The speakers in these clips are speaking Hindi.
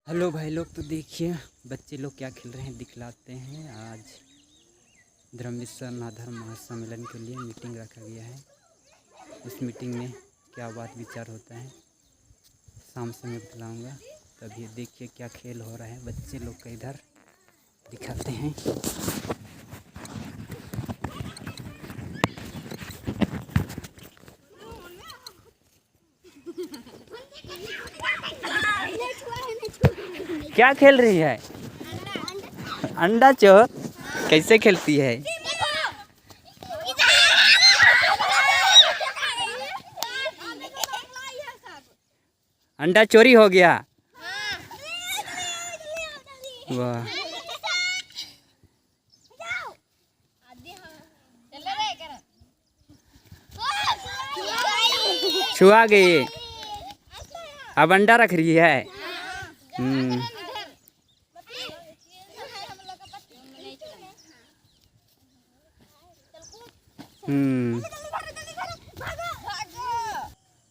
हेलो भाई लोग, तो देखिए बच्चे लोग क्या खेल रहे हैं दिखलाते हैं। आज धर्म विश्व धर्म महासम्मेलन के लिए मीटिंग रखा गया है। इस मीटिंग में क्या बात विचार होता है शाम से मैं बतलाऊँगा। तभी देखिए क्या खेल हो रहा है, बच्चे लोग का इधर दिखाते हैं। क्या खेल रही है? अंडा चोर कैसे खेलती है? अंडा चोरी हो गया। वाह, छुआ गई। अब अंडा रख रही है।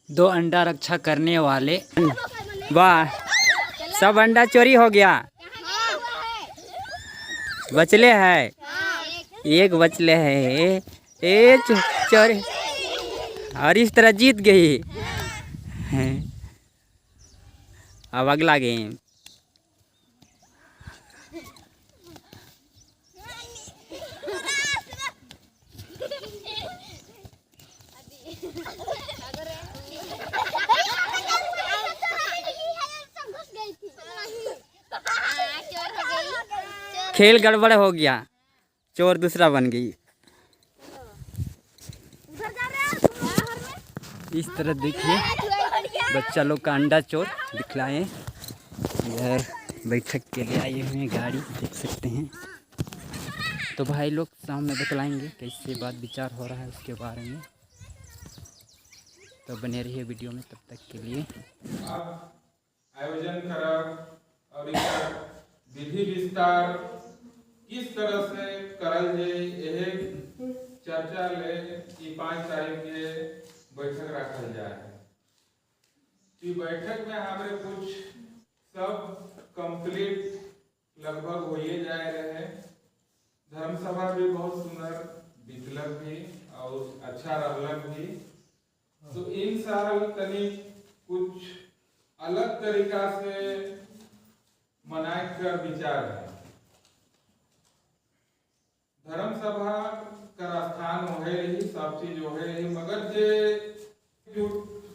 दो अंडा रक्षा करने वाले। वाह, सब अंडा चोरी हो गया। बचले है, एक बचले है। चोरी और इस तरह जीत गई। अब अगला गेम। खेल गड़बड़ हो गया, चोर दूसरा बन गई। इस तरह देखिए बच्चा लोग का अंडा चोर दिखलाएं। इधर बैठक के लिए आए हुए हैं, गाड़ी देख सकते हैं। तो भाई लोग शाम में बतलाएंगे कैसे बात विचार हो रहा है उसके बारे में। तो बने रहिए वीडियो में, तब तक के लिए। आयोजन करब और विधि विस्तार किस तरह से करल जाए यह चर्चा ले 5 तारीख के बैठक रखल जाए। कि बैठक में हमारे कुछ सब कंप्लीट लगभग हो ही जाए रहे। धर्म सभा भी बहुत सुंदर बितलक भी और अच्छा रहलक भी। तो इन साल तनी कुछ अलग तरीका से मनाए कर विचार है। धर्म सभा का स्थान होए रही, सब चीज होए रही, मगर जे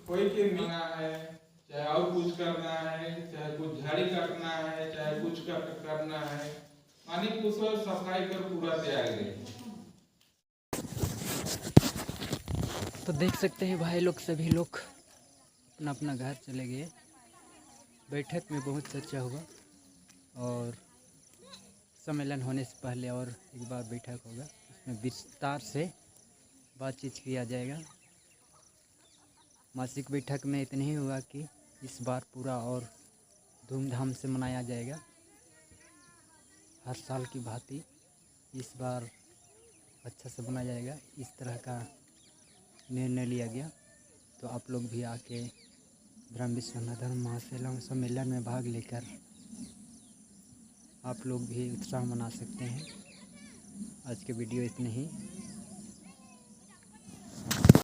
कोई के मिलना है, चाहे और कुछ करना है, चाहे कुछ झाड़ी काटना है, चाहे कुछ करना है, मानी कुछ सफाई कर पूरा तैयार गई। तो देख सकते हैं भाई लोग, सभी लोग अपना अपना घर चले गए। बैठक में बहुत चर्चा हुआ और सम्मेलन होने से पहले और एक बार बैठक होगा, उसमें विस्तार से बातचीत किया जाएगा। मासिक बैठक में इतने ही हुआ कि इस बार पूरा और धूमधाम से मनाया जाएगा। हर साल की भांति इस बार अच्छा से मनाया जाएगा, इस तरह का निर्णय लिया गया। तो आप लोग भी आके धर्म विश्व धर्म महासम्मेलन में भाग लेकर आप लोग भी उत्साह मना सकते हैं। आज के वीडियो इतने ही।